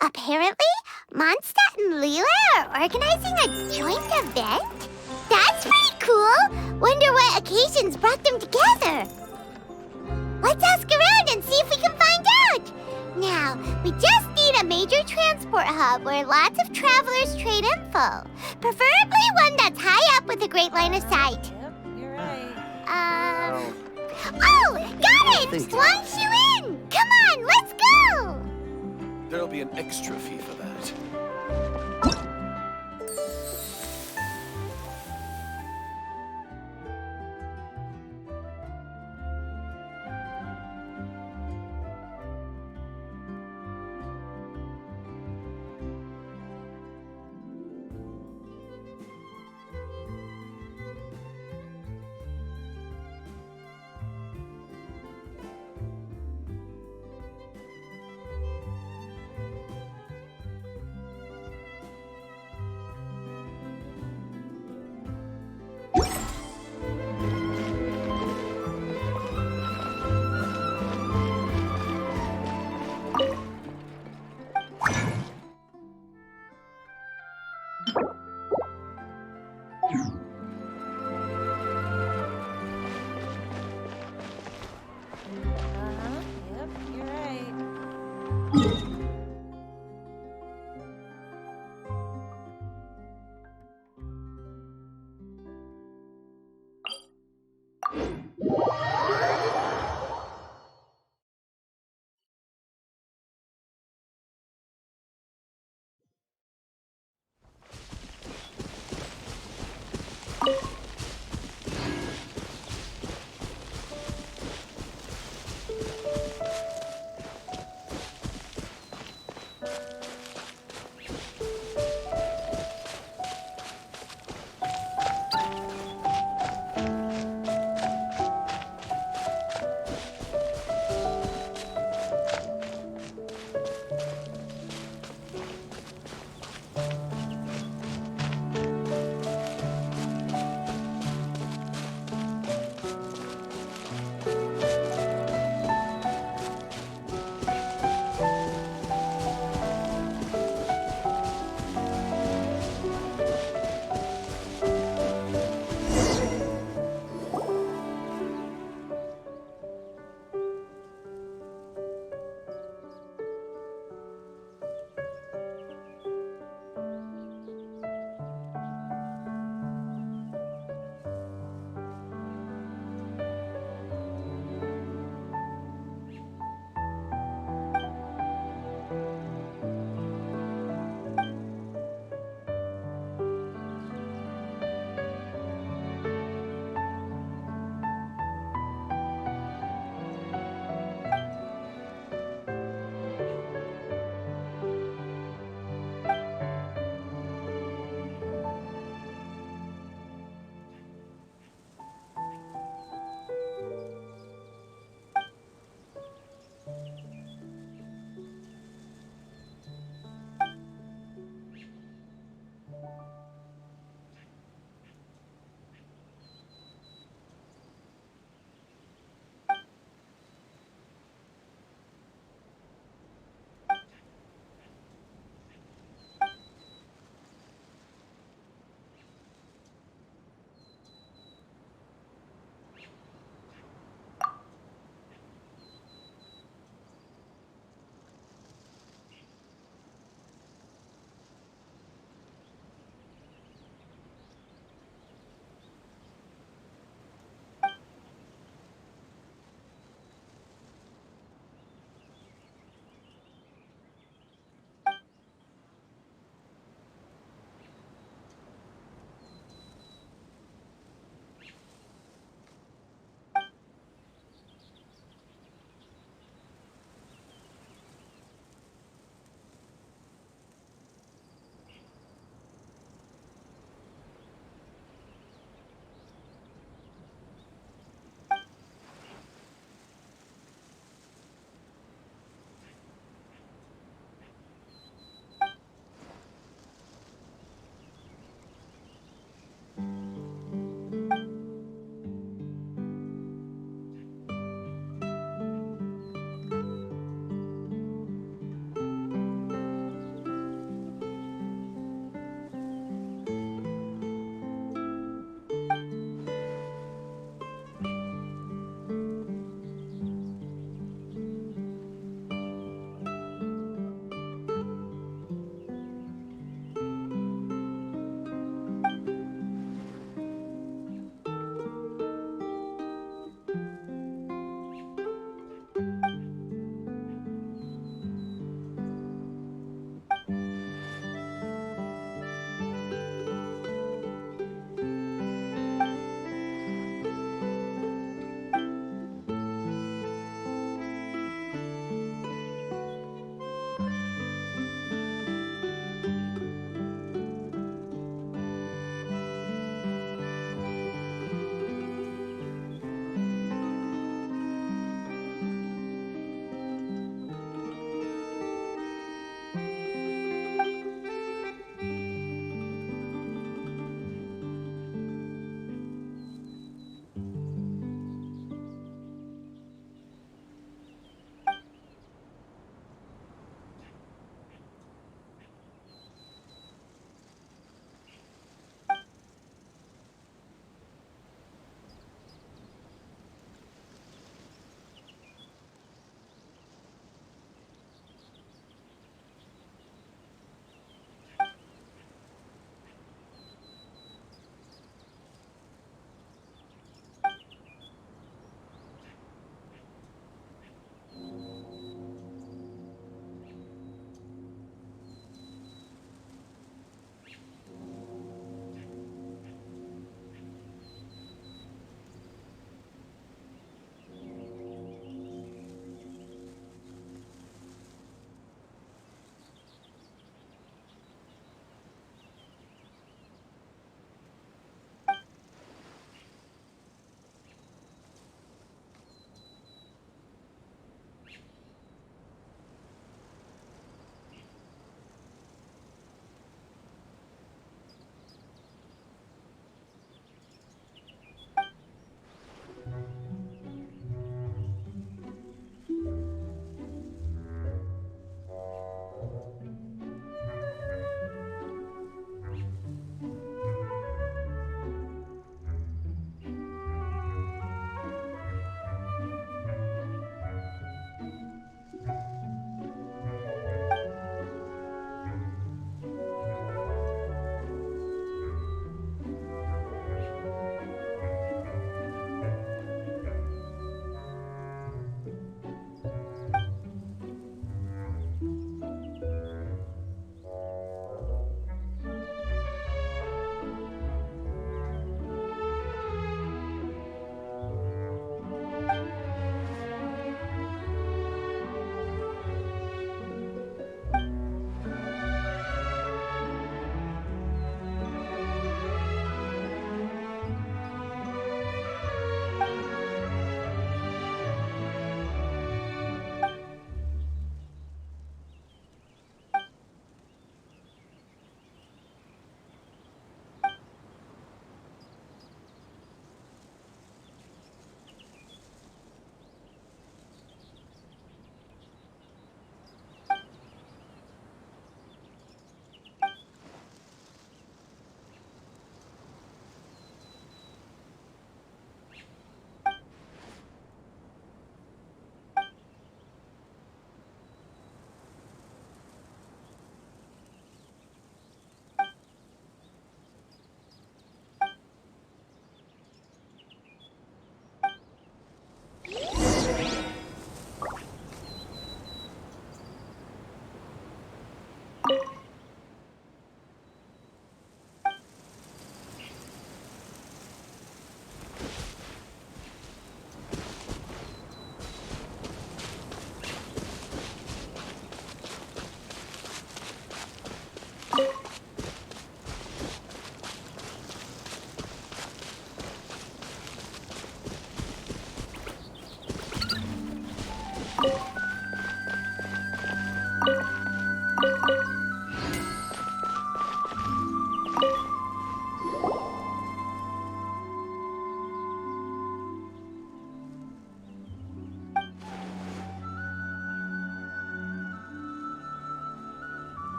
Apparently, Mondstadt and Leela are organizing a joint event? That's pretty cool! Wonder what occasions brought them together. Let's ask around and see if we can find out! Now, we just need a major transport hub where lots of travelers trade info. Preferably one that's high up with a great line of sight. Yep, you're right. Oh, got it! Swan shoe in! Come on, let's go! There'll be an extra fee for that.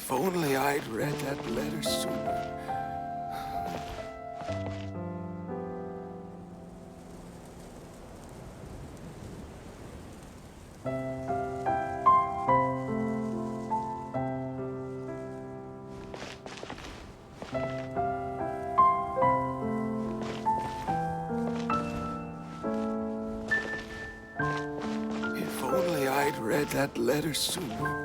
If only I'd read that letter sooner. If only I'd read that letter sooner.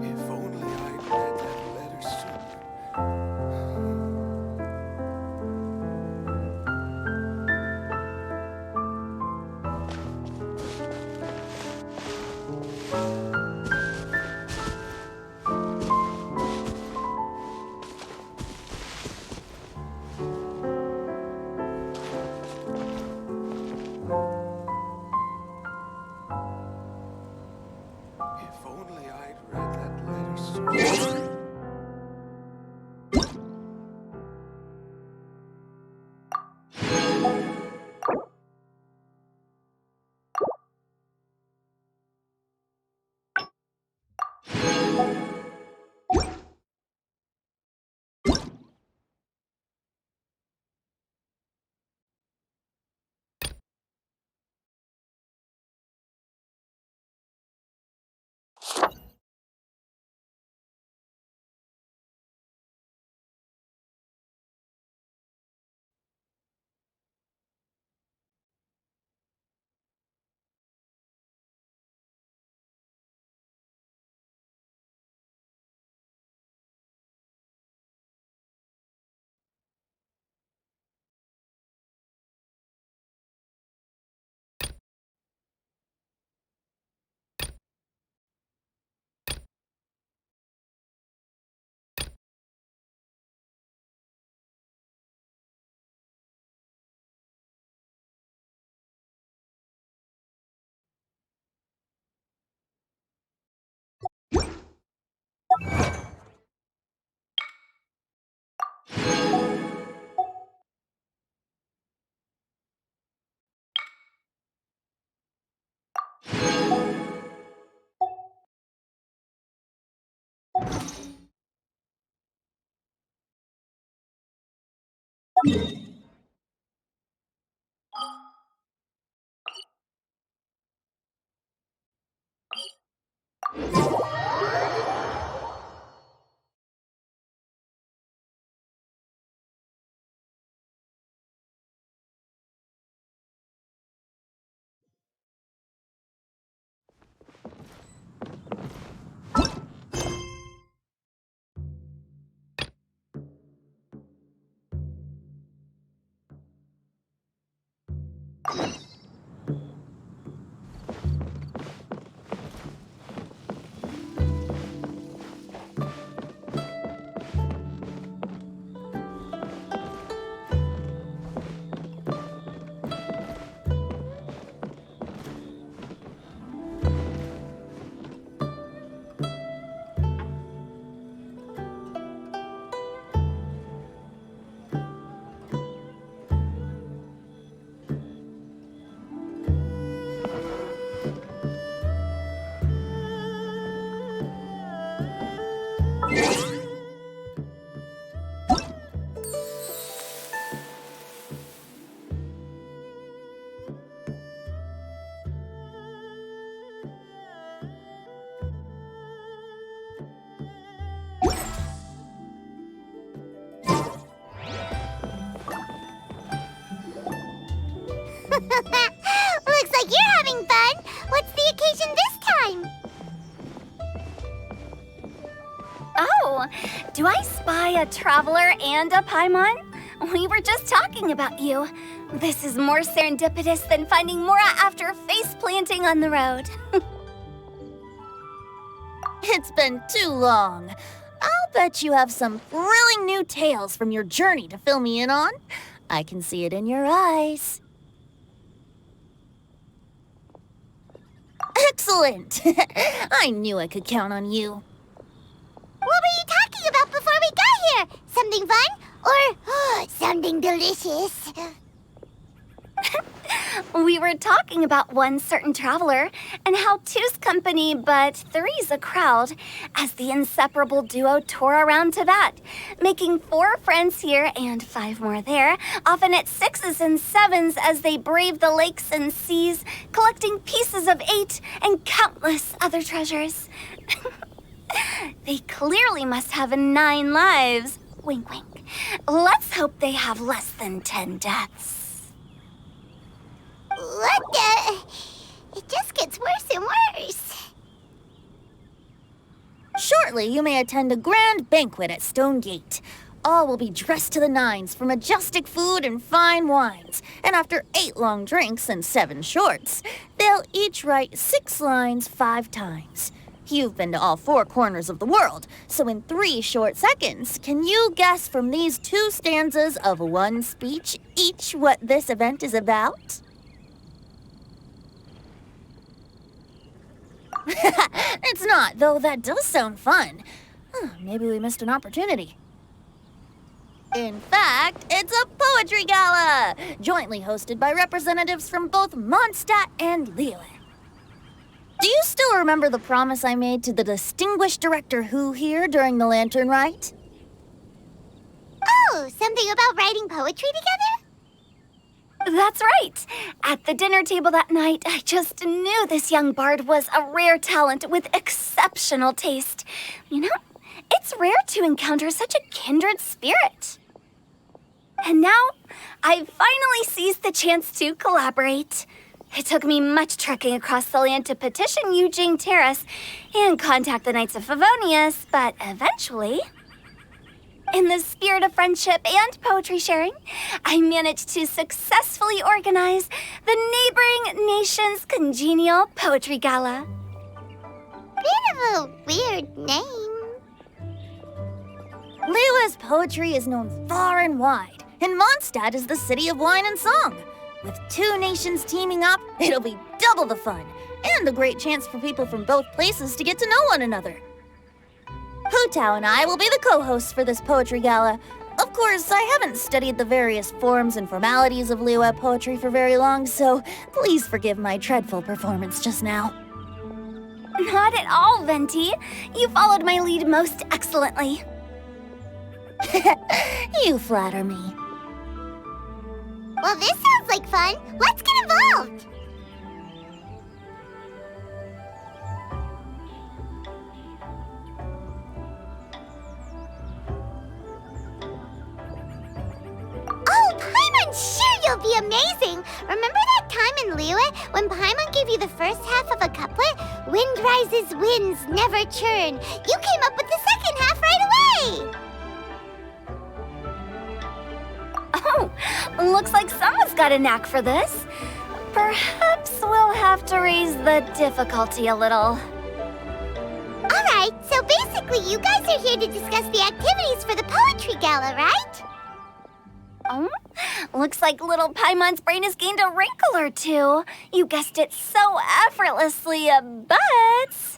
If only I'd read that letter sooner. If only I'd read that letter sooner. Looks like you're having fun. What's the occasion this time? Oh, do I spy a traveler and a Paimon? We were just talking about you. This is more serendipitous than finding Mora after face planting on the road. It's been too long. I'll bet you have some thrilling new tales from your journey to fill me in on. I can see it in your eyes. Excellent! I knew I could count on you. What were you talking about before we got here? Something fun? Or something delicious? We were talking about one certain traveler and how two's company but three's a crowd as the inseparable duo tore around Tibet, making 4 friends here and 5 more there, often at 6s and 7s as they braved the lakes and seas, collecting pieces of 8 and countless other treasures. They clearly must have 9 lives. Wink, wink. Let's hope they have less than 10 deaths. What the? It just gets worse and worse. Shortly, you may attend a grand banquet at Stone Gate. All will be dressed to the nines for majestic food and fine wines. And after 8 long drinks and 7 shorts, they'll each write 6 lines 5 times. You've been to all 4 corners of the world, so in 3 short seconds, can you guess from these 2 stanzas of 1 speech each what this event is about? It's not, though that does sound fun. Maybe we missed an opportunity. In fact, it's a poetry gala, jointly hosted by representatives from both Mondstadt and Liyue. Do you still remember the promise I made to the distinguished Director Who here during the Lantern Rite? Oh, something about writing poetry together? That's right. At the dinner table that night, I just knew this young bard was a rare talent with exceptional taste. You know, it's rare to encounter such a kindred spirit. And now, I've finally seized the chance to collaborate. It took me much trekking across the land to petition Eugene Terrace and contact the Knights of Favonius, but eventually, in the spirit of friendship and poetry sharing, I managed to successfully organize the neighboring nation's congenial poetry gala. Bit of a weird name. Liyue's poetry is known far and wide, and Mondstadt is the city of wine and song. With 2 nations teaming up, it'll be double the fun, and a great chance for people from both places to get to know one another. Hu Tao and I will be the co-hosts for this poetry gala. Of course, I haven't studied the various forms and formalities of Liyue poetry for very long, so please forgive my dreadful performance just now. Not at all, Venti. You followed my lead most excellently. You flatter me. Well, this sounds like fun. Let's get involved. Oh, Paimon, sure you'll be amazing. Remember that time in Liyue when Paimon gave you the first half of a couplet? Wind rises, winds never churn. You came up with the second half right away. Oh, looks like someone's got a knack for this. Perhaps we'll have to raise the difficulty a little. All right, so basically you guys are here to discuss the activities for the poetry gala, right? Oh, looks like little Paimon's brain has gained a wrinkle or 2. You guessed it so effortlessly, but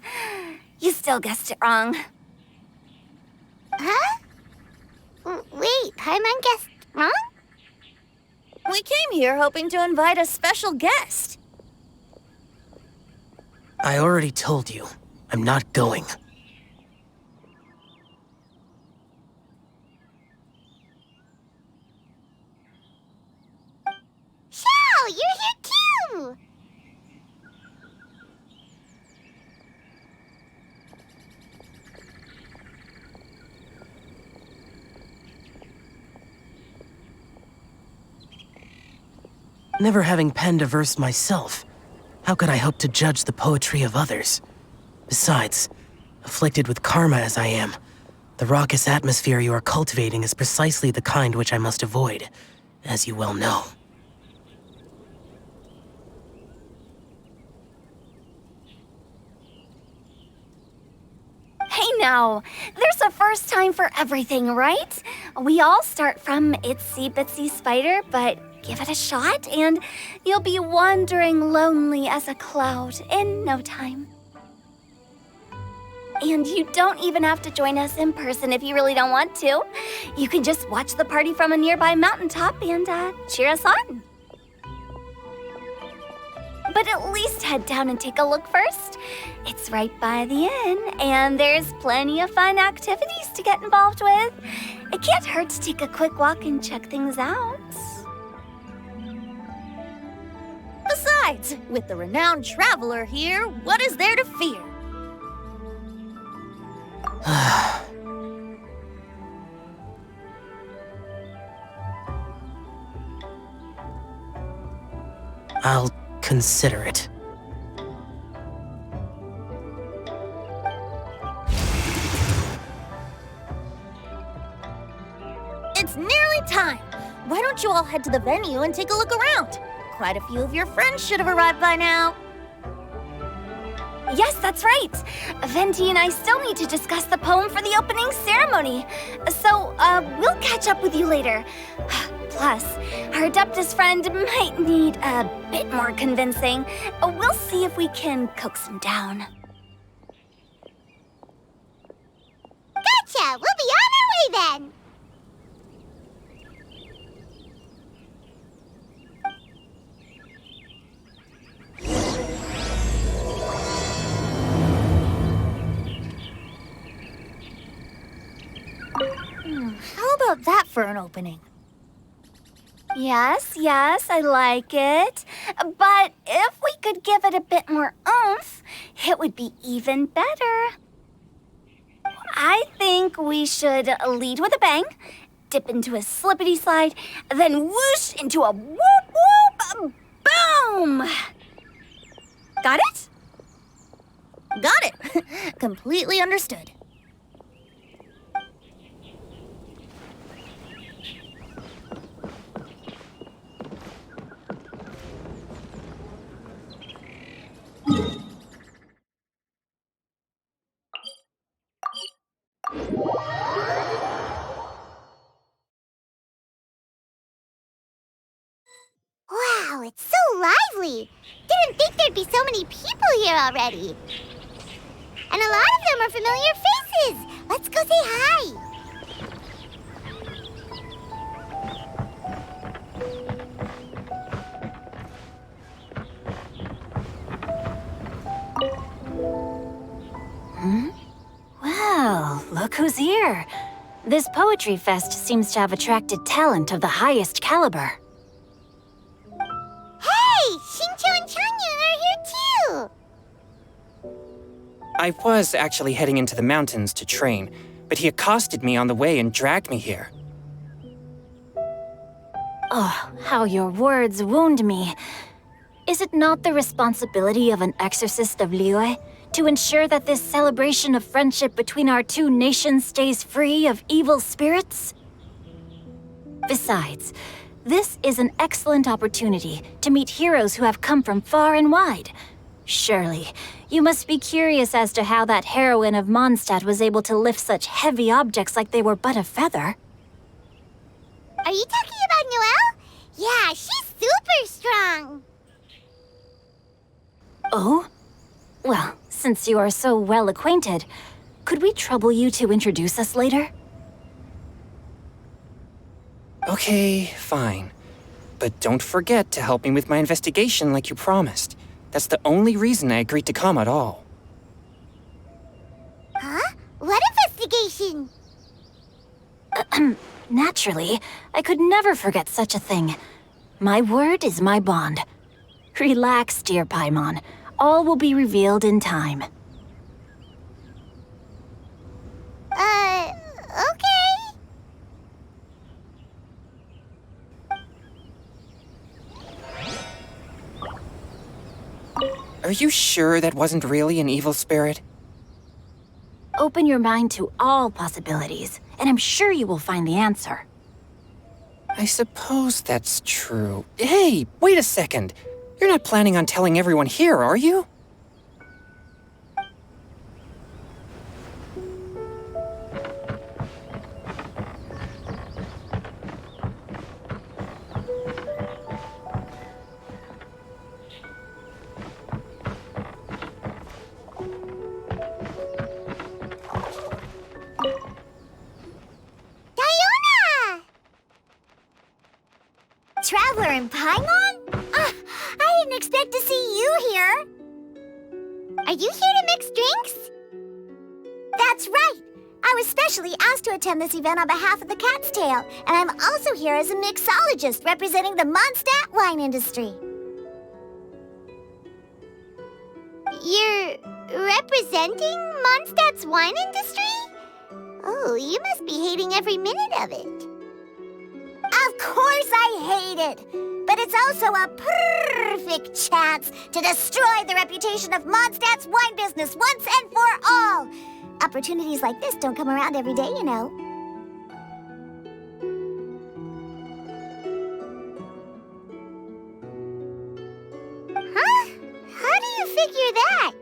you still guessed it wrong. Huh? Wait, Paimon guessed wrong? We came here hoping to invite a special guest. I already told you, I'm not going. Xiao, you're here too! Never having penned a verse myself, how could I hope to judge the poetry of others? Besides, afflicted with karma as I am, the raucous atmosphere you are cultivating is precisely the kind which I must avoid, as you well know. now. There's a first time for everything, right? We all start from itsy bitsy spider, but give it a shot and you'll be wandering lonely as a cloud in no time. And you don't even have to join us in person if you really don't want to. You can just watch the party from a nearby mountaintop and cheer us on. But at least head down and take a look first. It's right by the inn, and there's plenty of fun activities to get involved with. It can't hurt to take a quick walk and check things out. Besides, with the renowned traveler here, what is there to fear? I'll consider it. It's nearly time. Why don't you all head to the venue and take a look around? Quite a few of your friends should have arrived by now. Yes, that's right. Venti and I still need to discuss the poem for the opening ceremony. So, we'll catch up with you later. Plus, our Adeptus friend might need a bit more convincing. We'll see if we can coax him down. Gotcha! We'll be on our way then! How about that for an opening? Yes, I like it. But if we could give it a bit more oomph, it would be even better. I think we should lead with a bang, dip into a slippity slide, then whoosh into a whoop whoop boom! Got it? Got it. Completely understood. Wow, it's so lively! Didn't think there'd be so many people here already. And a lot of them are familiar faces. Let's go say hi. Well, look who's here. This poetry fest seems to have attracted talent of the highest caliber. Hey, Shincho and Changyun are here too. I was actually heading into the mountains to train, but he accosted me on the way and dragged me here. Oh, how your words wound me. Is it not the responsibility of an exorcist of Liyue to ensure that this celebration of friendship between our two nations stays free of evil spirits? Besides, this is an excellent opportunity to meet heroes who have come from far and wide. Surely, you must be curious as to how that heroine of Mondstadt was able to lift such heavy objects like they were but a feather. Are you talking about Noelle? Yeah, she's super strong. Oh? Well, since you are so well acquainted, could we trouble you to introduce us later? Okay, fine. But don't forget to help me with my investigation like you promised. That's the only reason I agreed to come at all. Huh? What investigation? Naturally, I could never forget such a thing. My word is my bond. Relax, dear Paimon. All will be revealed in time. Okay. Are you sure that wasn't really an evil spirit? Open your mind to all possibilities, and I'm sure you will find the answer. I suppose that's true. Hey, wait a second. You're not planning on telling everyone here, are you? in Paimon? I didn't expect to see you here. Are you here to mix drinks? That's right. I was specially asked to attend this event on behalf of the Cat's Tail, and I'm also here as a mixologist representing the Mondstadt wine industry. You're representing Mondstadt's wine industry? Oh, you must be hating every minute of it. Of course I hate it, but it's also a perfect chance to destroy the reputation of Mondstadt's wine business once and for all. Opportunities like this don't come around every day, you know. Huh? How do you figure that?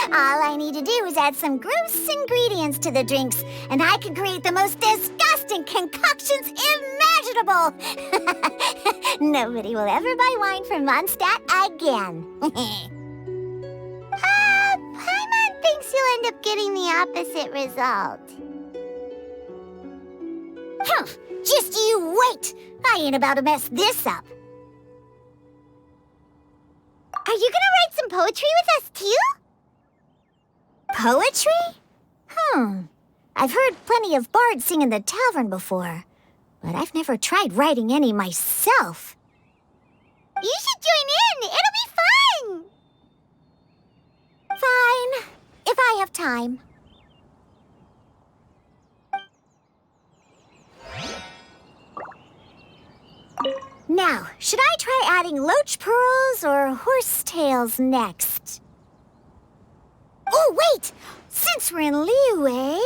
All I need to do is add some gross ingredients to the drinks, and I can create the most disgusting concoctions imaginable. Nobody will ever buy wine from Mondstadt again. Paimon thinks you'll end up getting the opposite result. Just you wait. I ain't about to mess this up. Are you gonna write some poetry with us too? Poetry? I've heard plenty of bards sing in the tavern before, but I've never tried writing any myself. You should join in. It'll be fun. Fine, if I have time. Now, should I try adding loach pearls or horse tails next? Oh, wait! Since we're in Liyue,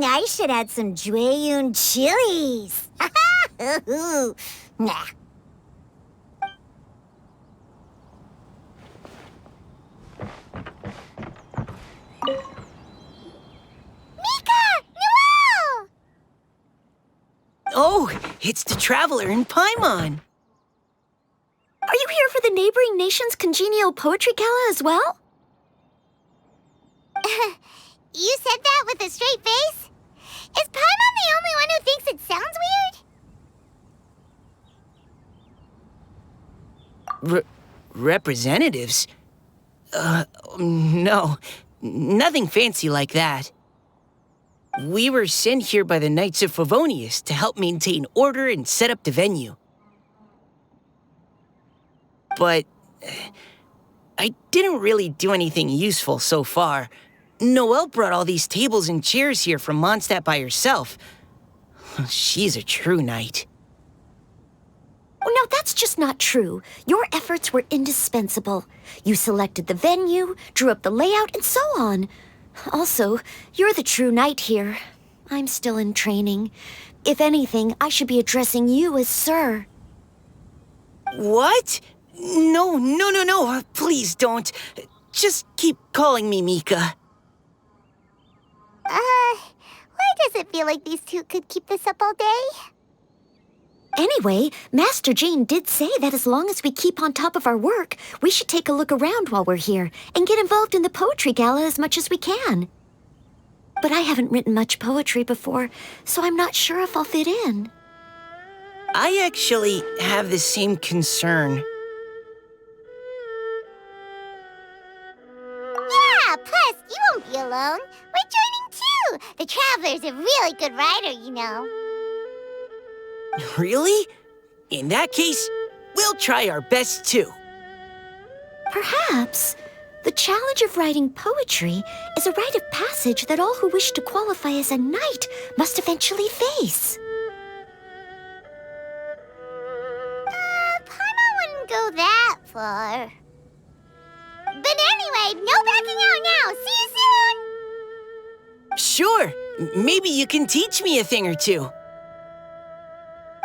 I should add some Jueyun chilies. Nah. Oh, it's the Traveler in Paimon. Are you here for the neighboring nation's congenial poetry gala as well? You said that with a straight face? Is Paimon the only one who thinks it sounds weird? Representatives? No. Nothing fancy like that. We were sent here by the Knights of Favonius to help maintain order and set up the venue. But I didn't really do anything useful so far. Noelle brought all these tables and chairs here from Mondstadt by herself. She's a true knight. Oh, no, that's just not true. Your efforts were indispensable. You selected the venue, drew up the layout, and so on. Also, you're the true knight here. I'm still in training. If anything, I should be addressing you as Sir. What? No. Please don't. Just keep calling me Mika. Why does it feel like these two could keep this up all day? Anyway, Master Jane did say that as long as we keep on top of our work, we should take a look around while we're here and get involved in the poetry gala as much as we can. But I haven't written much poetry before, so I'm not sure if I'll fit in. I actually have the same concern. Yeah, plus, you won't be alone. We're joining too. The Traveler's a really good writer, you know. Really? In that case, we'll try our best too. Perhaps the challenge of writing poetry is a rite of passage that all who wish to qualify as a knight must eventually face. Paimon wouldn't go that far. But anyway, no backing out now. See you soon. Sure. Maybe you can teach me a thing or two.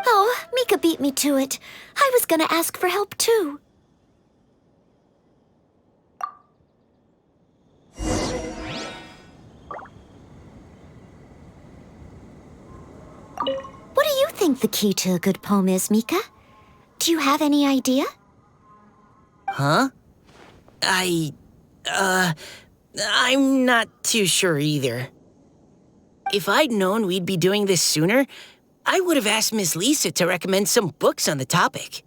Oh, Mika beat me to it. I was gonna ask for help too. What do you think the key to a good poem is, Mika? Do you have any idea? Huh? I'm not too sure either. If I'd known we'd be doing this sooner, I would have asked Miss Lisa to recommend some books on the topic.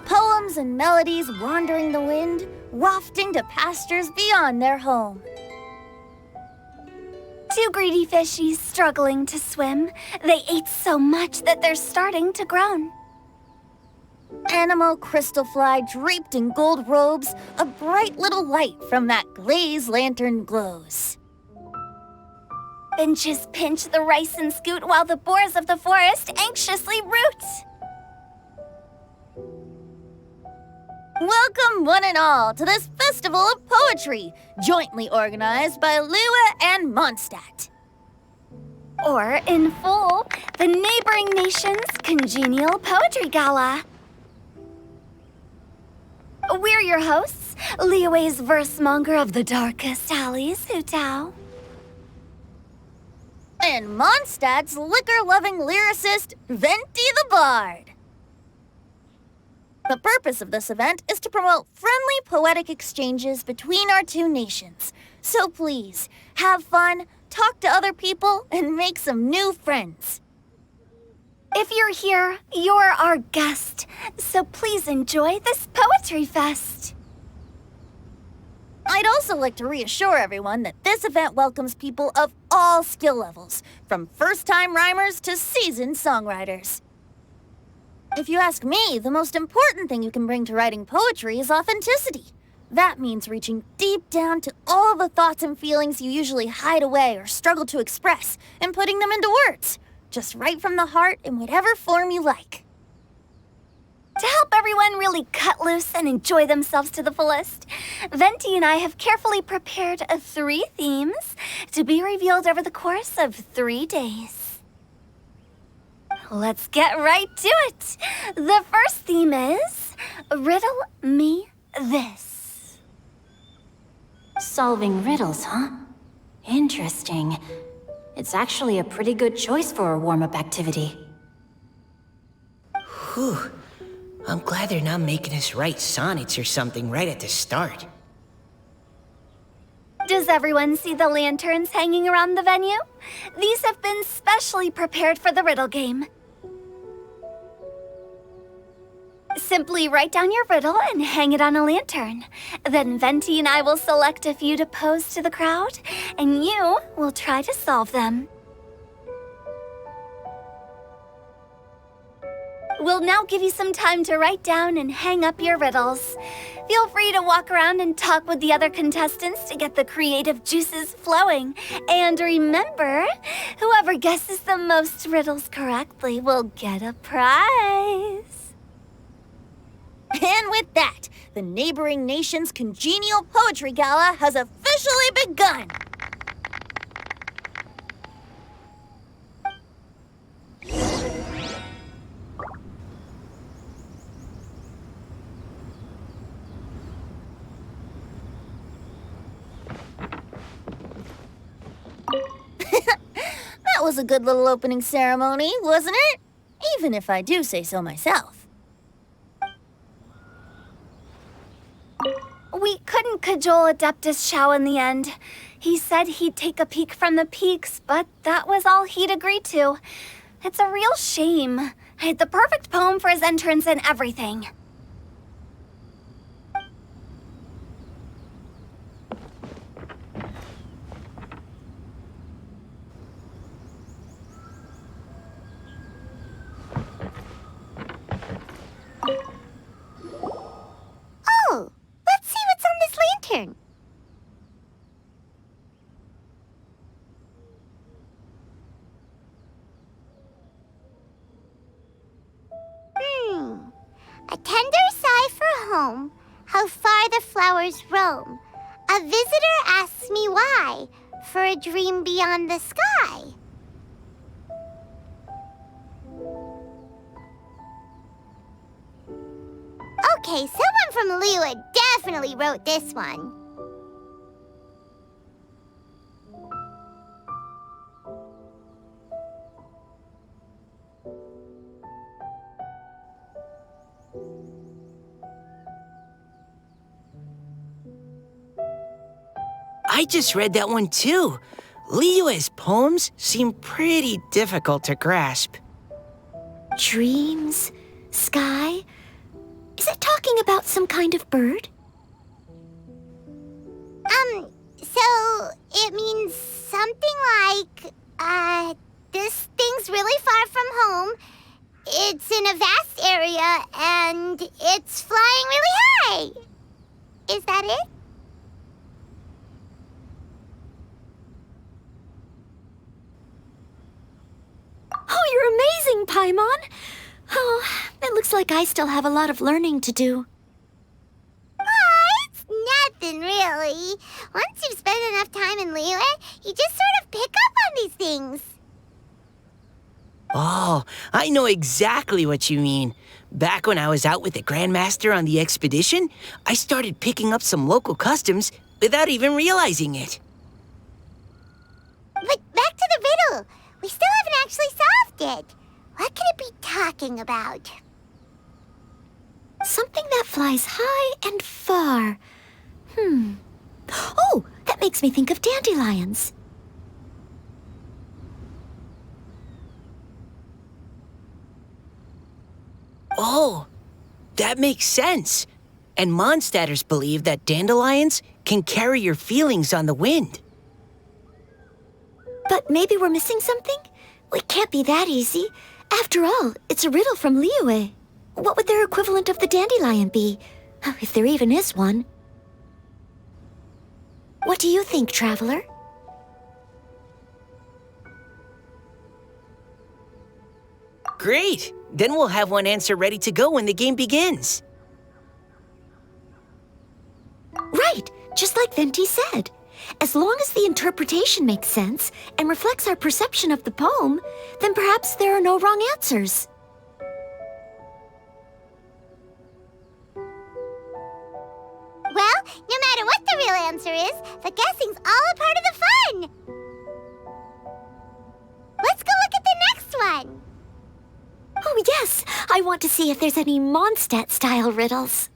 Poems and melodies wandering the wind, wafting to pastures beyond their home. Two greedy fishies struggling to swim. They ate so much that they're starting to groan. Animal crystal fly draped in gold robes, a bright little light from that glazed lantern glows. Benches pinch the rice and scoot while the boars of the forest anxiously root. Welcome one and all to this festival of poetry, jointly organized by Liyue and Mondstadt. Or, in full, the neighboring nation's congenial poetry gala. We're your hosts, Liyue's verse-monger of the darkest alleys, Hutao. And Mondstadt's liquor-loving lyricist, Venti the Bard. The purpose of this event is to promote friendly poetic exchanges between our two nations. So please, have fun, talk to other people, and make some new friends. If you're here, you're our guest, so please enjoy this poetry fest. I'd also like to reassure everyone that this event welcomes people of all skill levels, from first-time rhymers to seasoned songwriters. If you ask me, the most important thing you can bring to writing poetry is authenticity. That means reaching deep down to all the thoughts and feelings you usually hide away or struggle to express, and putting them into words. Just right from the heart in whatever form you like. To help everyone really cut loose and enjoy themselves to the fullest, Venti and I have carefully prepared 3 themes to be revealed over the course of 3 days. Let's get right to it. The first theme is Riddle Me This. Solving riddles, huh? Interesting. It's actually a pretty good choice for a warm-up activity. Whew. I'm glad they're not making us write sonnets or something right at the start. Does everyone see the lanterns hanging around the venue? These have been specially prepared for the riddle game. Simply write down your riddle and hang it on a lantern. Then Venti and I will select a few to pose to the crowd, and you will try to solve them. We'll now give you some time to write down and hang up your riddles. Feel free to walk around and talk with the other contestants to get the creative juices flowing. And remember, whoever guesses the most riddles correctly will get a prize. And with that, the neighboring nation's congenial poetry gala has officially begun. That was a good little opening ceremony, wasn't it? Even if I do say so myself. We could couldn't cajole Adeptus Shao in the end. He said he'd take a peek from the peaks, but that was all he'd agreed to. It's a real shame. I had the perfect poem for his entrance and everything. Oh, let's see what's on this lantern. A tender sigh for home, how far the flowers roam. A visitor asks me why, for a dream beyond the sky. Okay, someone from Liyue definitely wrote this one. I just read that one too. Liyue's poems seem pretty difficult to grasp. Dreams? Sky? Is it talking about some kind of bird? So it means something like, this thing's really far from home. It's in a vast area, and it's flying really high. Is that it? Oh, you're amazing, Paimon! Oh, it looks like I still have a lot of learning to do. It's nothing, really. Once you've spent enough time in Liyue, you just sort of pick up on these things. Oh, I know exactly what you mean. Back when I was out with the Grandmaster on the expedition, I started picking up some local customs without even realizing it. But back to the riddle. We still haven't actually solved it. What could it be talking about? Something that flies high and far. Oh, that makes me think of dandelions. Oh, that makes sense. And Mondstadters believe that dandelions can carry your feelings on the wind. But maybe we're missing something? It can't be that easy. After all, it's a riddle from Liyue. What would their equivalent of the dandelion be? If there even is one. What do you think, Traveler? Great! Then we'll have one answer ready to go when the game begins. Right, just like Venti said. As long as the interpretation makes sense and reflects our perception of the poem, then perhaps there are no wrong answers. Well, no matter what the real answer is, the guessing's all a part of the fun. Let's go look at the next one. Oh yes, I want to see if there's any Mondstadt-style riddles.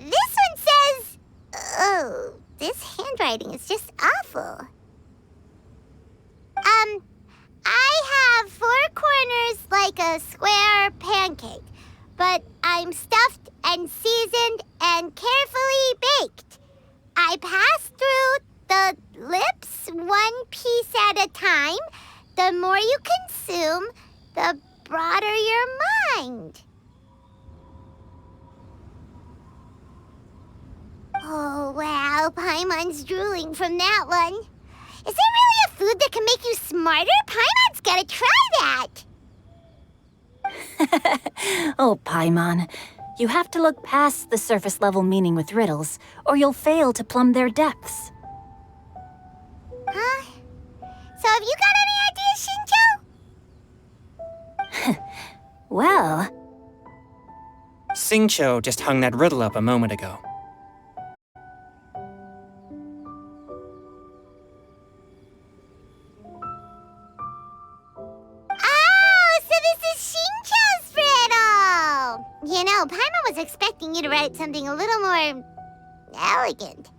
This one says... Oh, this handwriting is just awful. I have 4 corners like a square pancake, but I'm stuffed and seasoned and carefully baked. I pass through the lips 1 piece at a time. The more you consume, the broader your mind. Oh, wow, Paimon's drooling from that one. Is there really a food that can make you smarter? Paimon's gotta try that. Oh, Paimon, You have to look past the surface-level meaning with riddles, or you'll fail to plumb their depths. Huh? So have you got any ideas, Shincho? Well, Singcho just hung that riddle up a moment ago. Oh, so this is Shincho's riddle! You know, Paimon was expecting you to write something a little more elegant.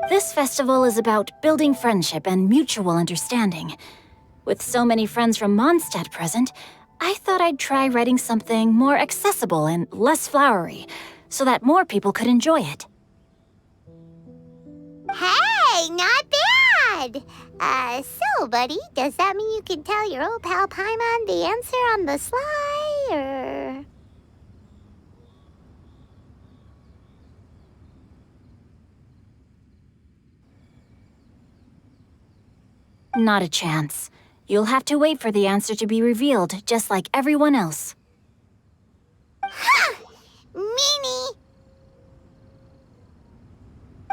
this festival is about building friendship and mutual understanding. With so many friends from Mondstadt present, I thought I'd try writing something more accessible and less flowery, so that more people could enjoy it. Hey, not bad! So, buddy, does that mean you can tell your old pal Paimon the answer on the sly, or...? Not a chance. You'll have to wait for the answer to be revealed, just like everyone else. Ha! Meanie!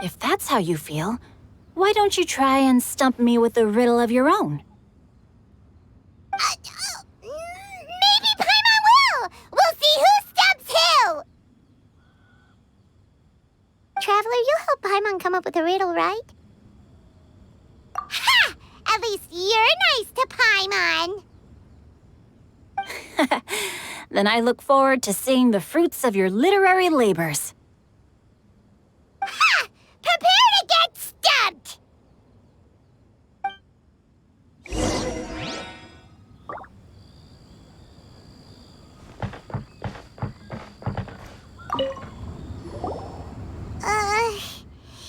If that's how you feel, why don't you try and stump me with a riddle of your own? Maybe Paimon will! We'll see who stumps who! Traveler, you'll help Paimon come up with a riddle, right? Ha! At least you're nice to Paimon! Then I look forward to seeing the fruits of your literary labors. Ha! Prepare to get stumped!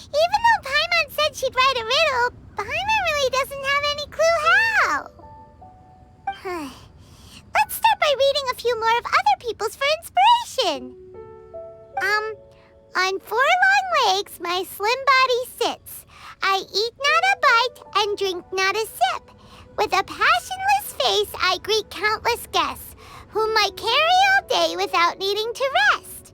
Even though Paimon said she'd write a riddle, Paimon really doesn't have any clue how. Let's start by reading a few more of other people's for inspiration. On 4 long legs, my slim body sits. I eat not a bite and drink not a sip. With a passionless face, I greet countless guests, whom I carry all day without needing to rest.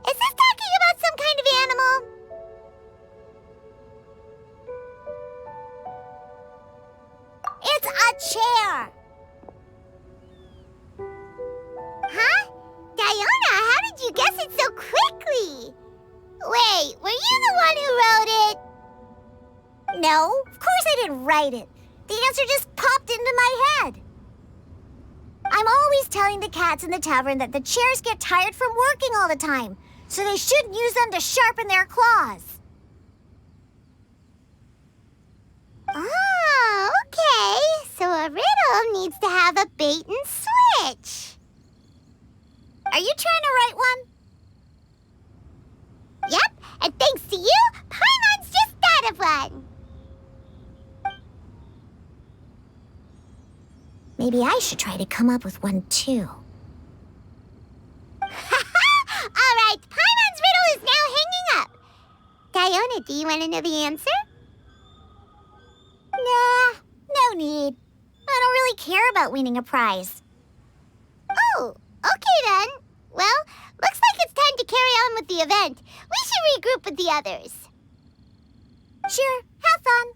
Is this talking about some kind of animal? It's a chair. Huh? Diona, how did you guess it so quickly? Wait, were you the one who wrote it? No, of course I didn't write it. The answer just popped into my head. I'm always telling the cats in the tavern that the chairs get tired from working all the time, so they shouldn't use them to sharpen their claws. Oh, okay. So a riddle needs to have a bait and switch. Are you trying to write one? Yep, and thanks to you, Paimon's just thought of one. Maybe I should try to come up with one too. All right, Paimon's riddle is now hanging up. Diona, do you want to know the answer? Nah, no need. I don't really care about winning a prize. Oh, okay then. Well, looks like it's time to carry on with the event. We should regroup with the others. Sure, have fun.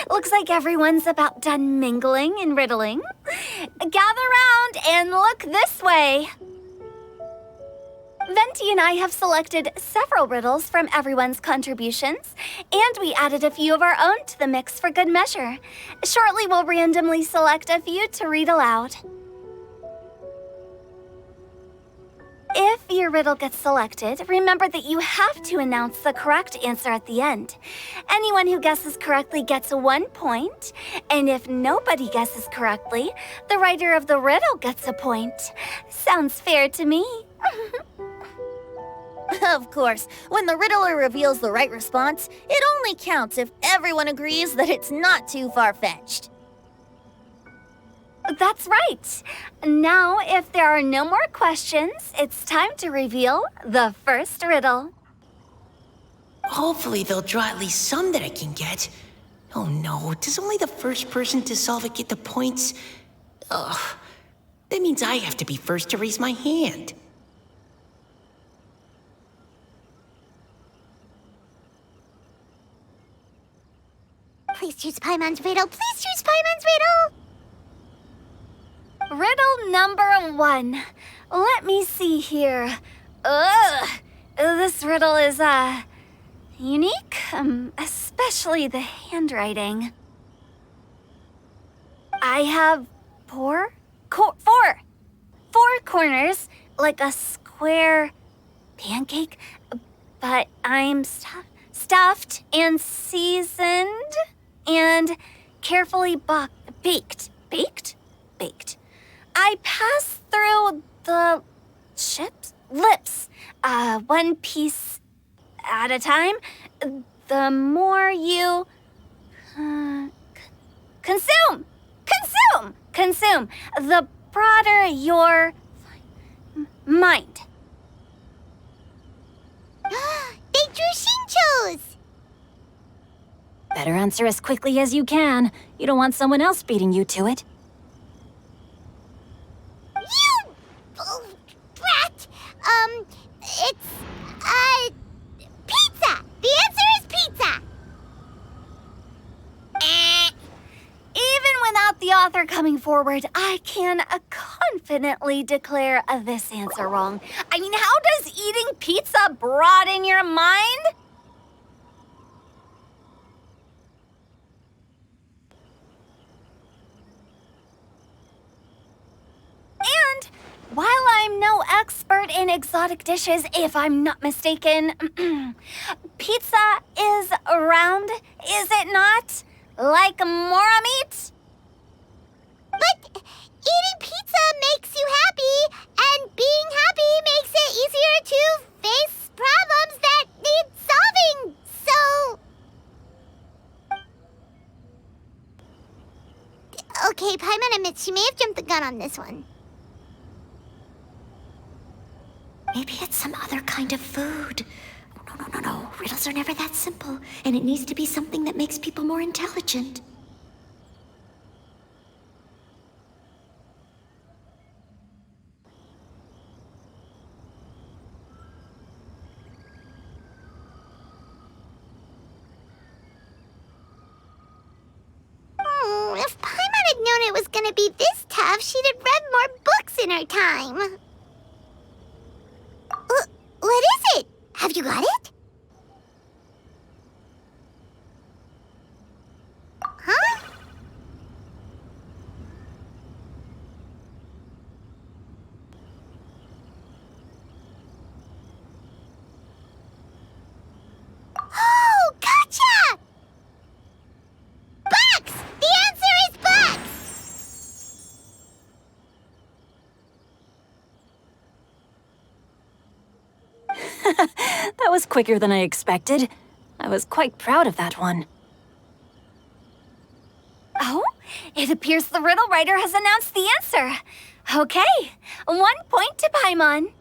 Looks like everyone's about done mingling and riddling. Gather round and look this way. Venti and I have selected several riddles from everyone's contributions, and we added a few of our own to the mix for good measure. Shortly, we'll randomly select a few to read aloud. If your riddle gets selected, remember that you have to announce the correct answer at the end. Anyone who guesses correctly gets 1 point, and if nobody guesses correctly, the writer of the riddle gets a point. Sounds fair to me. Of course, when the riddler reveals the right response, it only counts if everyone agrees that it's not too far-fetched. That's right. Now, if there are no more questions, it's time to reveal the first riddle. Hopefully they'll draw at least some that I can get. Oh no, does only the first person to solve it get the points? Ugh, that means I have to be first to raise my hand. Please choose Paimon's riddle. Please choose Paimon's riddle. Riddle number 1. Let me see here. Ugh, this riddle is, unique, especially the handwriting. I have four corners, like a square pancake, but I'm stuffed and seasoned and carefully baked. I pass through the lips, one piece at a time. The more you consume, the broader your mind. They drew Shinchos! Better answer as quickly as you can. You don't want someone else beating you to it. You! Oh, brat! It's, pizza! The answer is pizza! Even without the author coming forward, I can confidently declare this answer wrong. I mean, how does eating pizza broaden your mind? And while I'm no expert in exotic dishes, if I'm not mistaken, pizza is round, is it not? Like Mora meat? But eating pizza makes you happy, and being happy makes it easier to face problems that need solving, so... Okay, Paimon admits she may have jumped the gun on this one. Maybe it's some other kind of food. No. Riddles are never that simple, and it needs to be something that makes people more intelligent. If Paimon had known it was gonna be this tough, she'd have read more books in her time. What is it? Have you got it? Huh? Oh, gotcha! Bucks! The answer is bucks! That was quicker than I expected. I was quite proud of that one. Oh, it appears the riddle writer has announced the answer. Okay, 1 point to Paimon.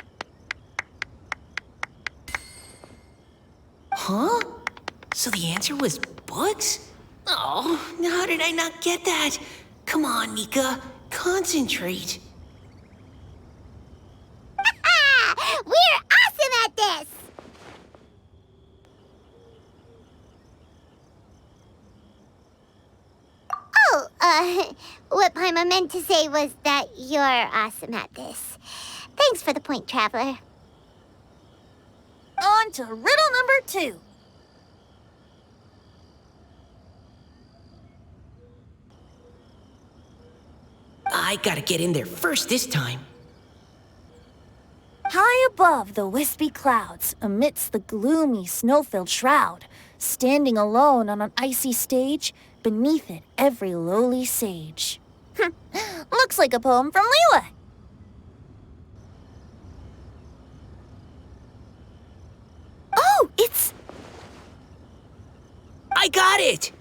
Huh? So the answer was bugs? Oh, how did I not get that? Come on, Mika, concentrate. We're awesome at this! Oh, What Paimon meant to say was that you're awesome at this. Thanks for the point, Traveler. On to riddle number 2. I gotta get in there first this time. High above the wispy clouds, amidst the gloomy snow-filled shroud, standing alone on an icy stage, beneath it every lowly sage. Looks like a poem from Liyue. Oh, it's... I got it!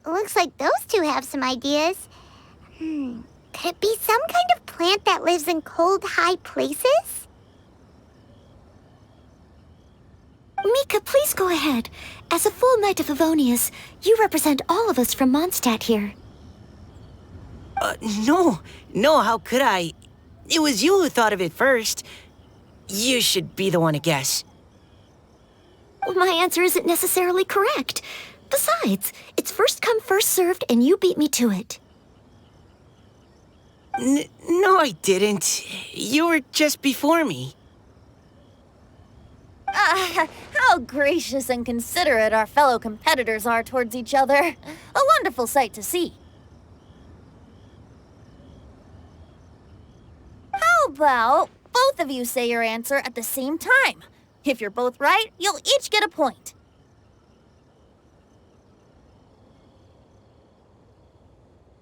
Looks like those two have some ideas. Could it be some kind of plant that lives in cold, high places? Mika, please go ahead. As a full Knight of Favonius, you represent all of us from Mondstadt here. No, how could I? It was you who thought of it first. You should be the one to guess. My answer isn't necessarily correct. Besides, it's first come, first served, and you beat me to it. No, I didn't. You were just before me. How gracious and considerate our fellow competitors are towards each other. A wonderful sight to see. How about both of you say your answer at the same time? If you're both right, you'll each get a point.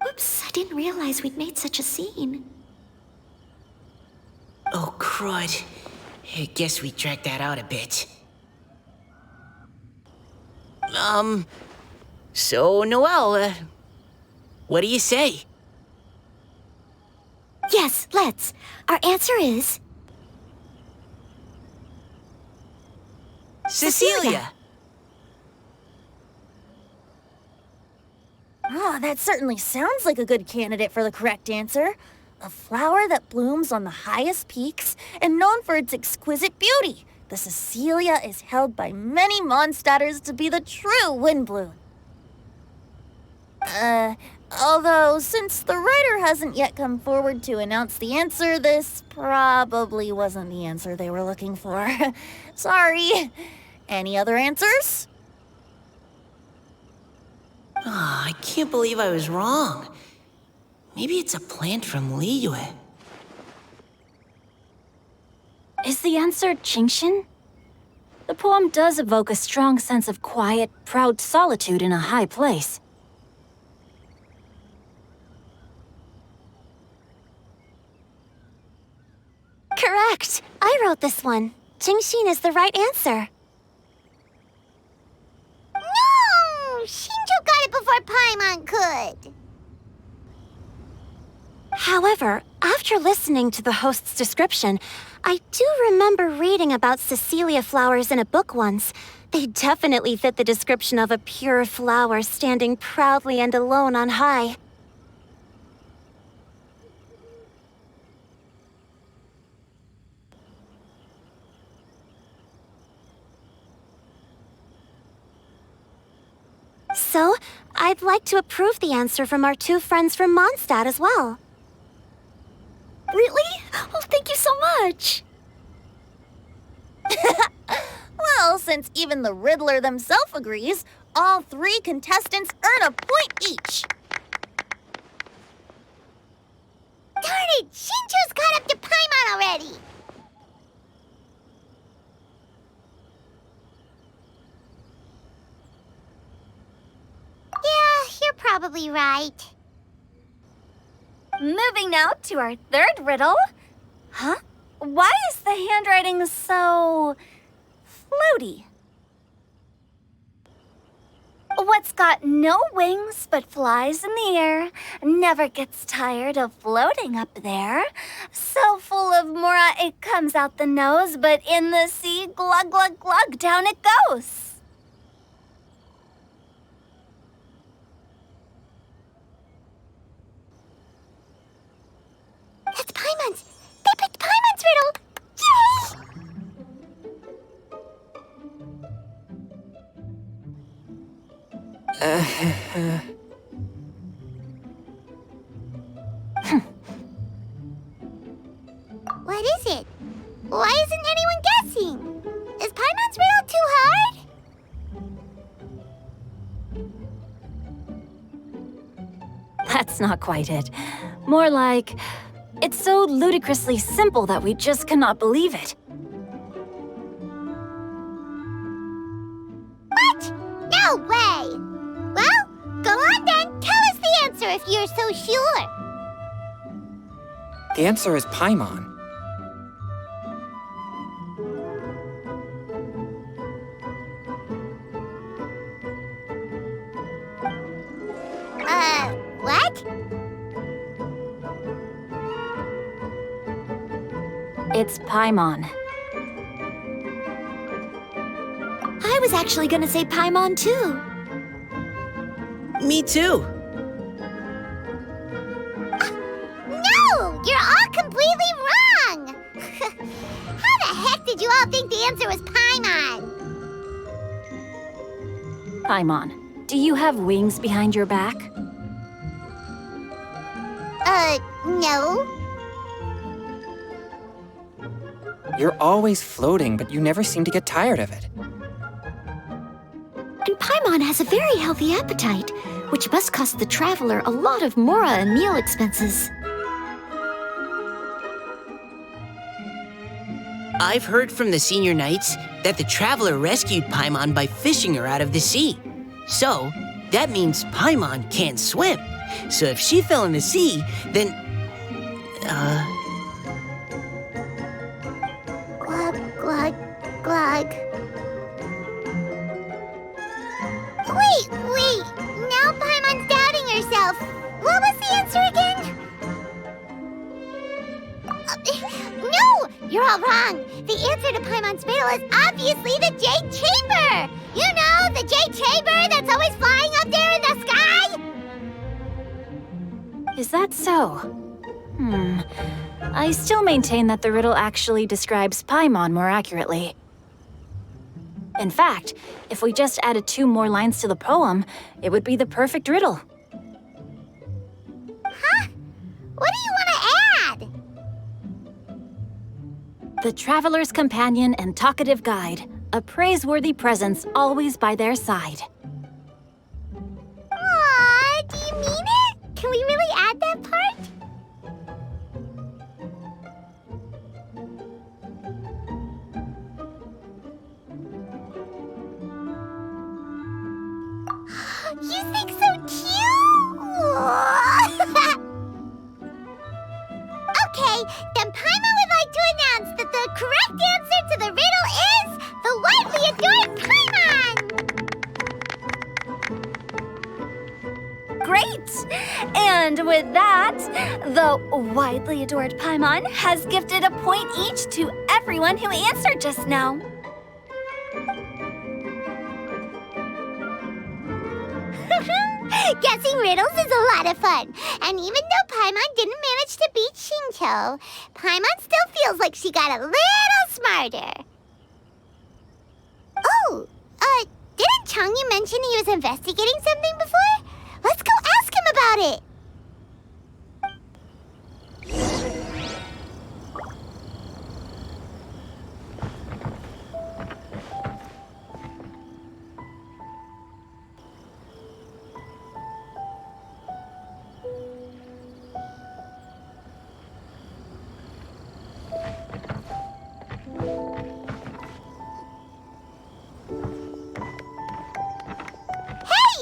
Oops, I didn't realize we'd made such a scene. Oh, crud. I guess we dragged that out a bit. So, Noelle, what do you say? Yes, let's. Our answer is... Cecilia! Oh, that certainly sounds like a good candidate for the correct answer. A flower that blooms on the highest peaks and known for its exquisite beauty. The Cecilia is held by many Mondstadters to be the true windbloom. Although, since the writer hasn't yet come forward to announce the answer, this probably wasn't the answer they were looking for. Sorry. Any other answers? I can't believe I was wrong. Maybe it's a plant from Liyue. Is the answer Genshin? The poem does evoke a strong sense of quiet, proud solitude in a high place. Correct! I wrote this one. Jingxin is the right answer. No! Shinjo got it before Paimon could. However, after listening to the host's description, I do remember reading about Cecilia flowers in a book once. They definitely fit the description of a pure flower standing proudly and alone on high. So, I'd like to approve the answer from our two friends from Mondstadt as well. Really? Oh, thank you so much! Well, since even the Riddler themselves agrees, all three contestants earn a point each. Darn it! Shinjo's caught up to Paimon already! Yeah, you're probably right. Moving now to our third riddle. Huh? Why is the handwriting so... floaty? What's got no wings but flies in the air, never gets tired of floating up there. So full of mora it comes out the nose, but in the sea, glug, glug, glug, down it goes. That's Paimon's! They picked Paimon's riddle! What is it? Why isn't anyone guessing? Is Paimon's riddle too hard? That's not quite it. More like, it's so ludicrously simple that we just cannot believe it. What? No way! Well, go on then. Tell us the answer if you're so sure. The answer is Paimon. What? It's Paimon. I was actually gonna say Paimon too. Me too. No! You're all completely wrong! How the heck did you all think the answer was Paimon? Paimon, do you have wings behind your back? No. You're always floating, but you never seem to get tired of it. And Paimon has a very healthy appetite, which must cost the traveler a lot of mora and meal expenses. I've heard from the senior knights that the traveler rescued Paimon by fishing her out of the sea. So, that means Paimon can't swim. So if she fell in the sea, then... Glug, glug, glug. Wait. Now Paimon's doubting herself. What was the answer again? No! You're all wrong. The answer to Paimon's riddle is obviously the Jade Chamber! You know, the Jade Chamber that's always flying up there in the sky? Is that so? I still maintain that the riddle actually describes Paimon more accurately. In fact, if we just added 2 more lines to the poem, it would be the perfect riddle. Huh? What do you want to add? The traveler's companion and talkative guide, a praiseworthy presence always by their side. Aw, do you mean it? Can we really add that part? You think so cute? Okay, then Paimon would like to announce that the correct answer to the riddle is the widely adored Paimon! Great! And with that, the widely adored Paimon has gifted a point each to everyone who answered just now. Guessing riddles is a lot of fun. And even though Paimon didn't manage to beat Shinto, Paimon still feels like she got a little smarter. Oh, didn't Changyu mention he was investigating something before? Let's go ask him about it.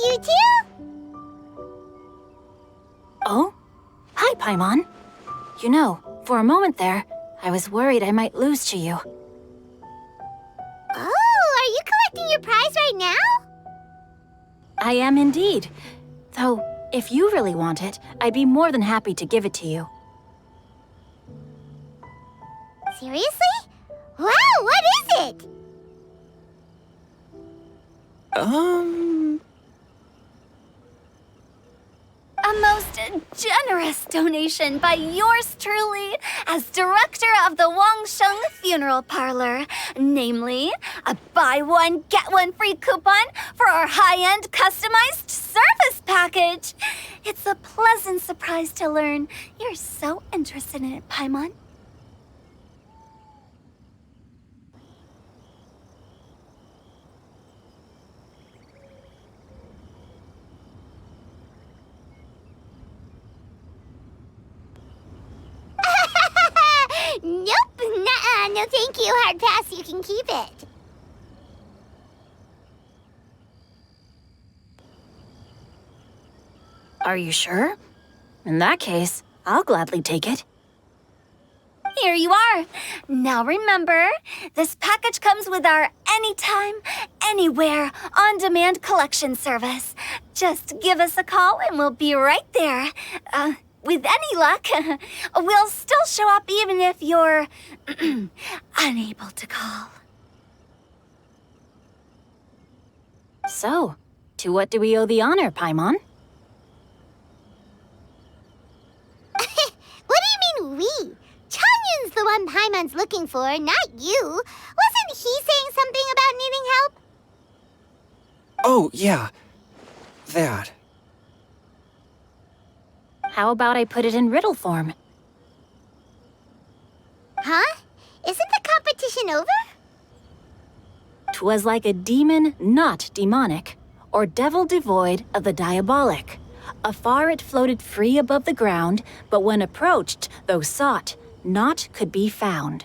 You two? Oh? Hi, Paimon. You know, for a moment there, I was worried I might lose to you. Oh, are you collecting your prize right now? I am indeed. Though, if you really want it, I'd be more than happy to give it to you. Seriously? Wow, what is it? A most generous donation by yours truly as director of the Wangsheng Funeral Parlor, namely a buy one, get one free coupon for our high-end customized service package. It's a pleasant surprise to learn you're so interested in it, Paimon. Nope, nuh-uh, no thank you, hard pass, you can keep it. Are you sure? In that case, I'll gladly take it. Here you are. Now remember, this package comes with our anytime, anywhere, on-demand collection service. Just give us a call and we'll be right there. With any luck, we'll still show up even if you're unable to call. So, to what do we owe the honor, Paimon? What do you mean, we? Changyun's the one Paimon's looking for, not you. Wasn't he saying something about needing help? Oh, yeah. That. How about I put it in riddle form? Huh? Isn't the competition over? 'Twas like a demon not demonic, or devil devoid of the diabolic. Afar it floated free above the ground, but when approached, though sought, naught could be found.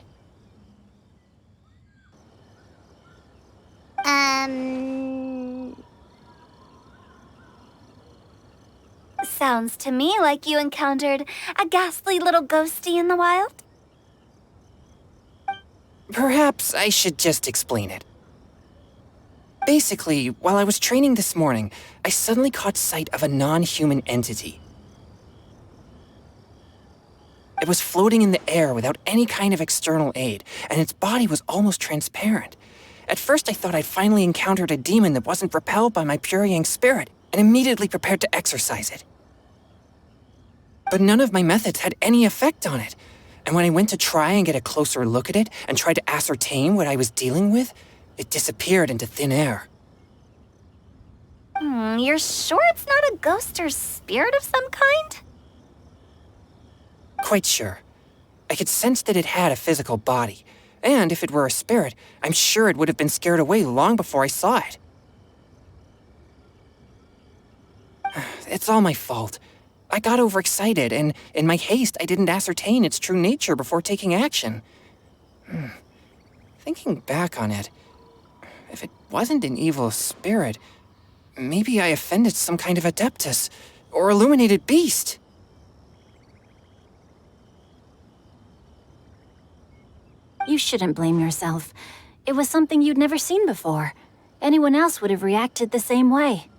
Sounds to me like you encountered a ghastly little ghosty in the wild. Perhaps I should just explain it. Basically, while I was training this morning, I suddenly caught sight of a non-human entity. It was floating in the air without any kind of external aid, and its body was almost transparent. At first I thought I'd finally encountered a demon that wasn't repelled by my pure yang spirit, and immediately prepared to exorcise it. But none of my methods had any effect on it, and when I went to try and get a closer look at it and tried to ascertain what I was dealing with, it disappeared into thin air. You're sure it's not a ghost or spirit of some kind? Quite sure. I could sense that it had a physical body, and if it were a spirit, I'm sure it would have been scared away long before I saw it. It's all my fault. I got overexcited, and in my haste, I didn't ascertain its true nature before taking action. Thinking back on it, if it wasn't an evil spirit, maybe I offended some kind of adeptus or illuminated beast. You shouldn't blame yourself. It was something you'd never seen before. Anyone else would have reacted the same way.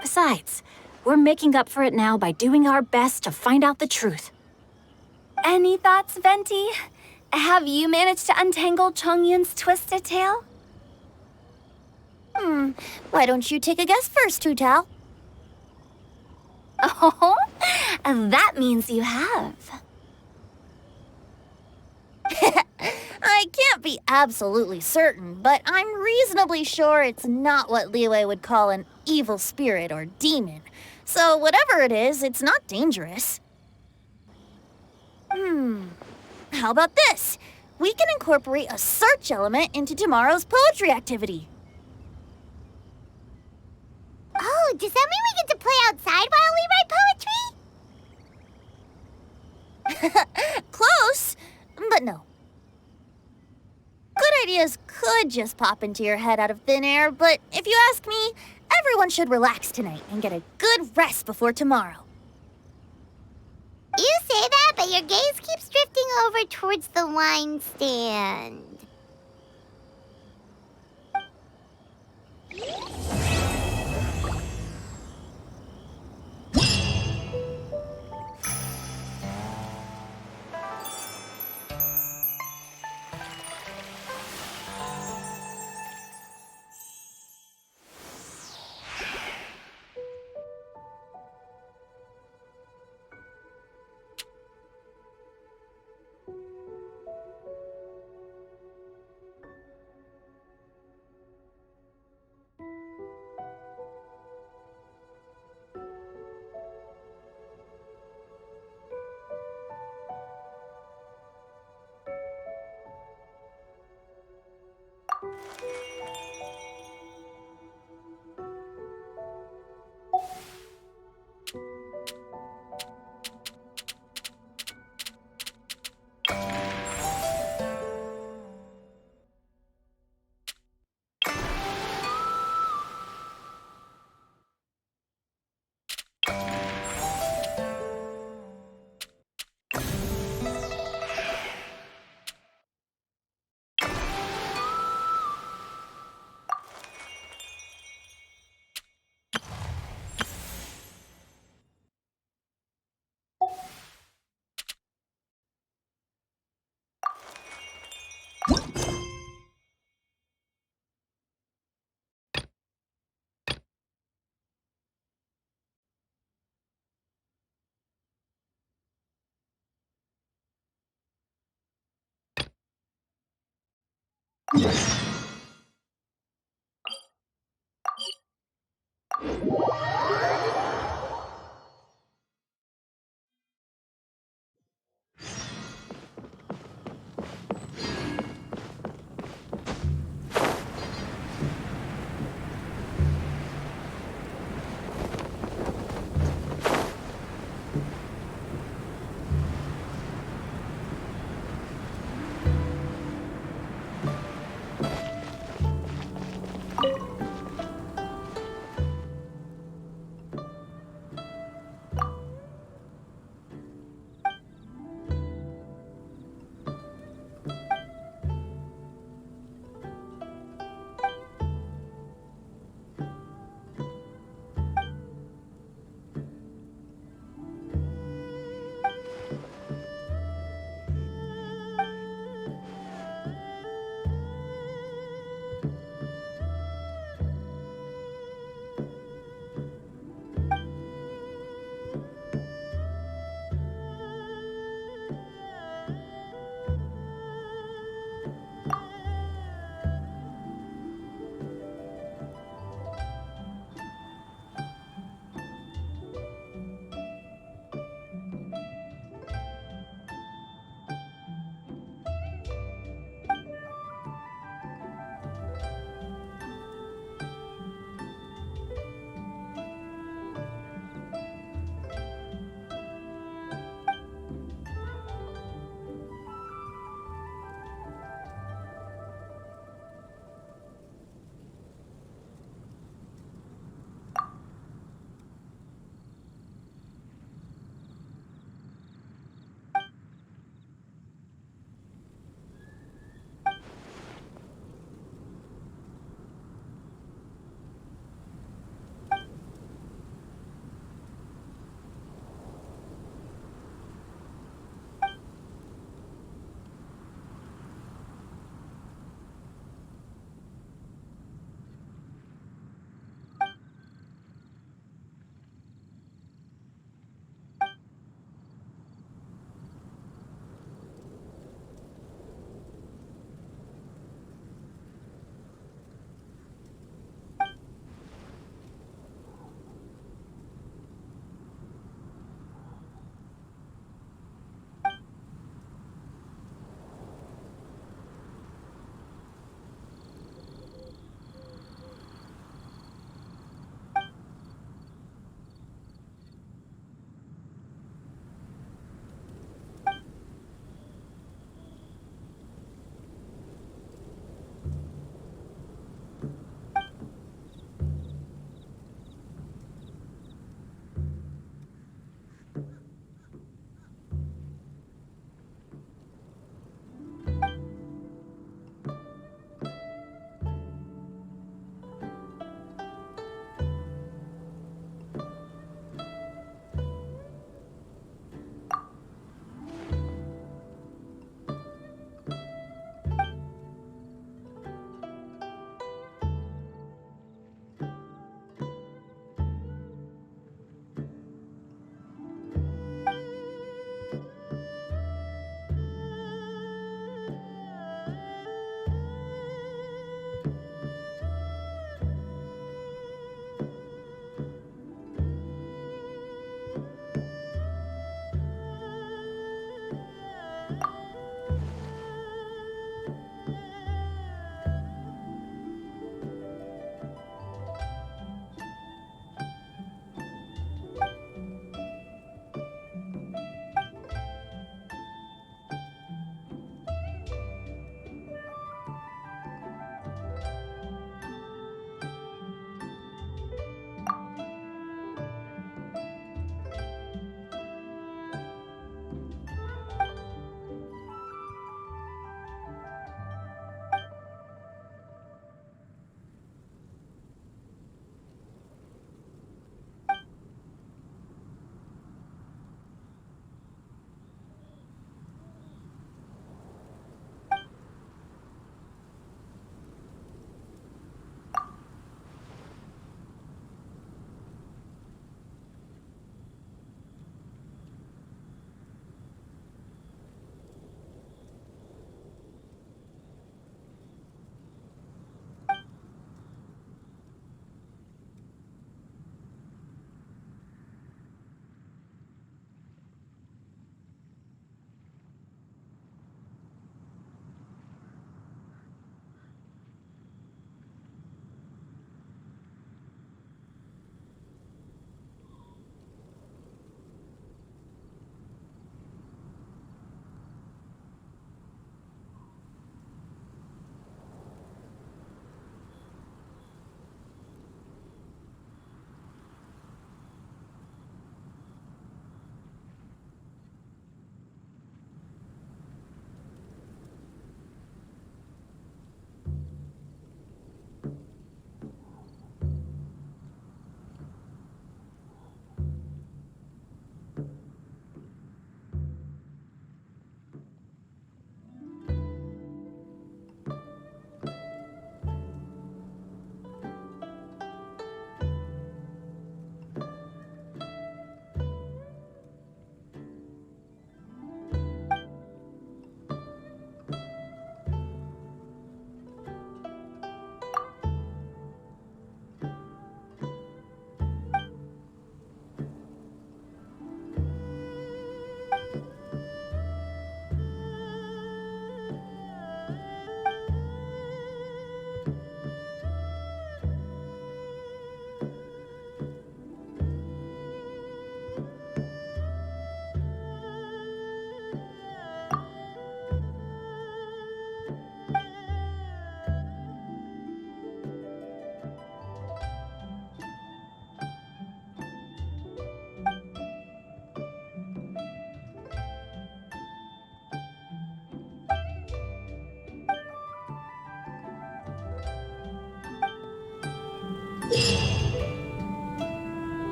Besides, we're making up for it now by doing our best to find out the truth. Any thoughts, Venti? Have you managed to untangle Chongyun's twisted tail? Why don't you take a guess first, Hu-Tao? Oh, that means you have. I can't be absolutely certain, but I'm reasonably sure it's not what Liyue would call an evil spirit or demon. So whatever it is, it's not dangerous. How about this? We can incorporate a search element into tomorrow's poetry activity. Oh, does that mean we get to play outside while we write poetry? Close, but no. Good ideas could just pop into your head out of thin air, but if you ask me, everyone should relax tonight and get a good rest before tomorrow. You say that, but your gaze keeps drifting over towards the wine stand.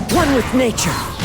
One with nature.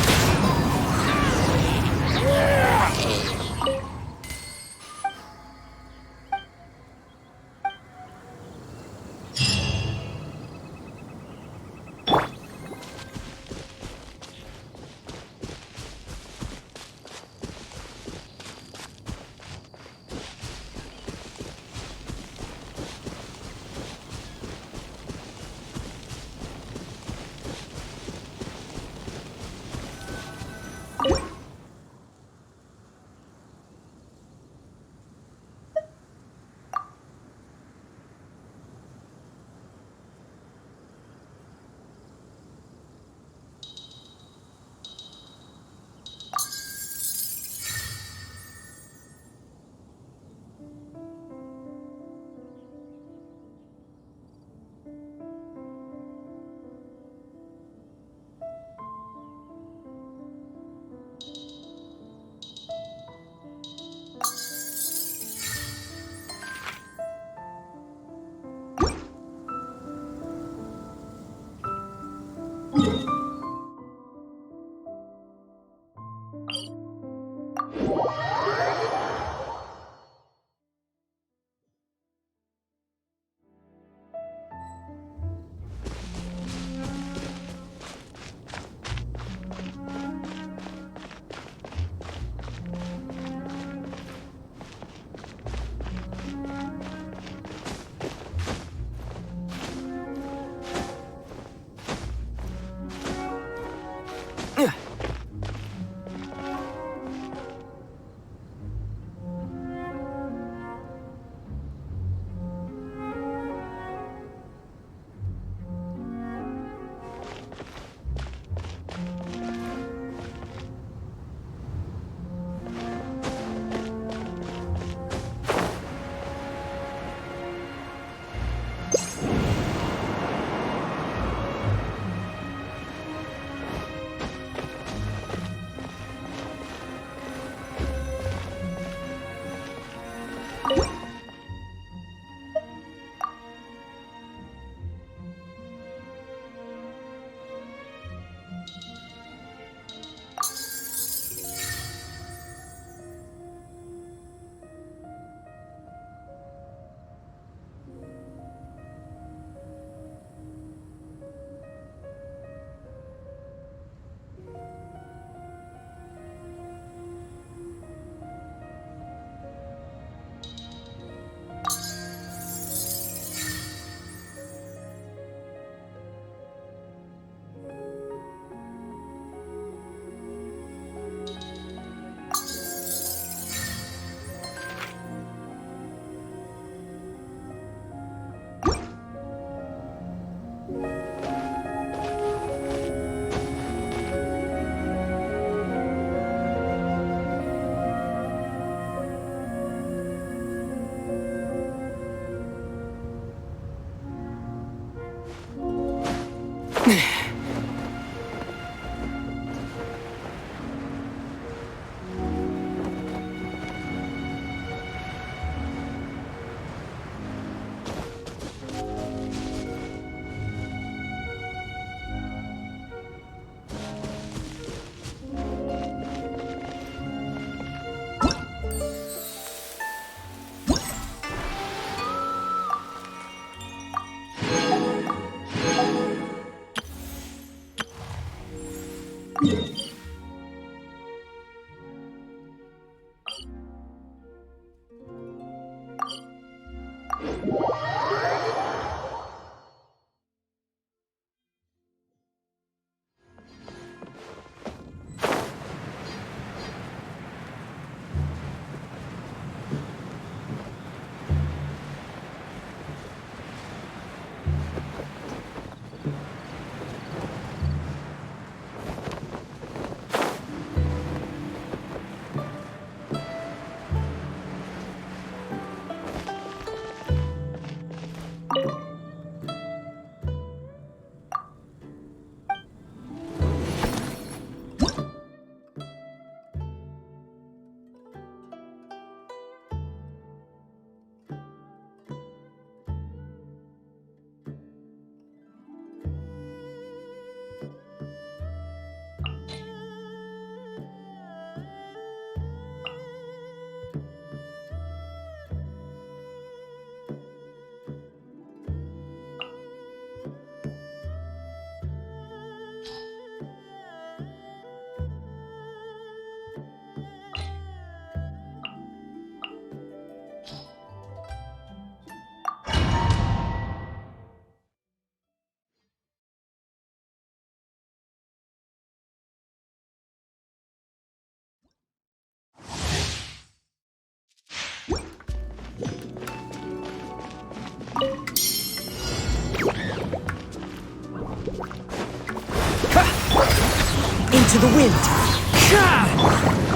Into the wind!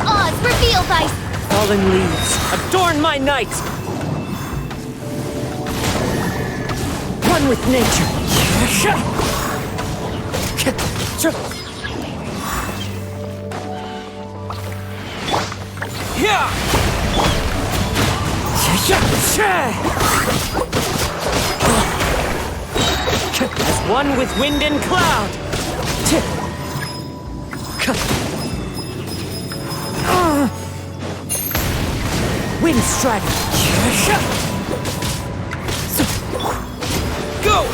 Oz, reveal thy... Fallen leaves, adorn my night! One with nature! As one with wind and cloud! Wind strike! Go!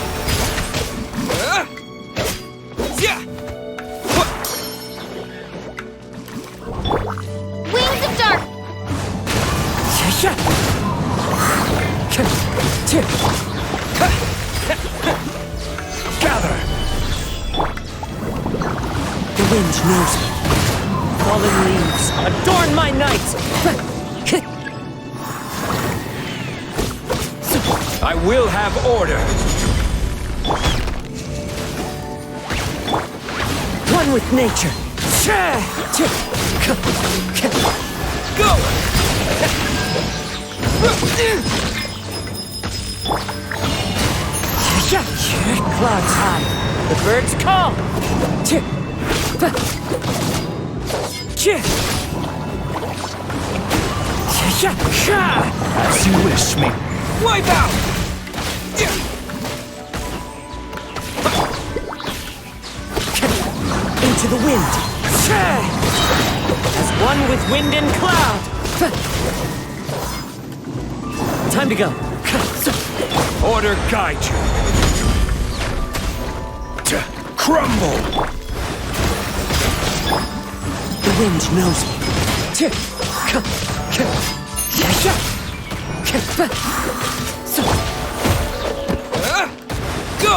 Wings of dark! Gather! The wind knows me. Fallen leaves, adorn my night! I will have order. One with nature! Go! Clouds high, the birds call! As you wish me. Wipe out! Into the wind! As one with wind and cloud! Time to go! Order guide you. Crumble! The wind knows me. Go!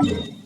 Huh?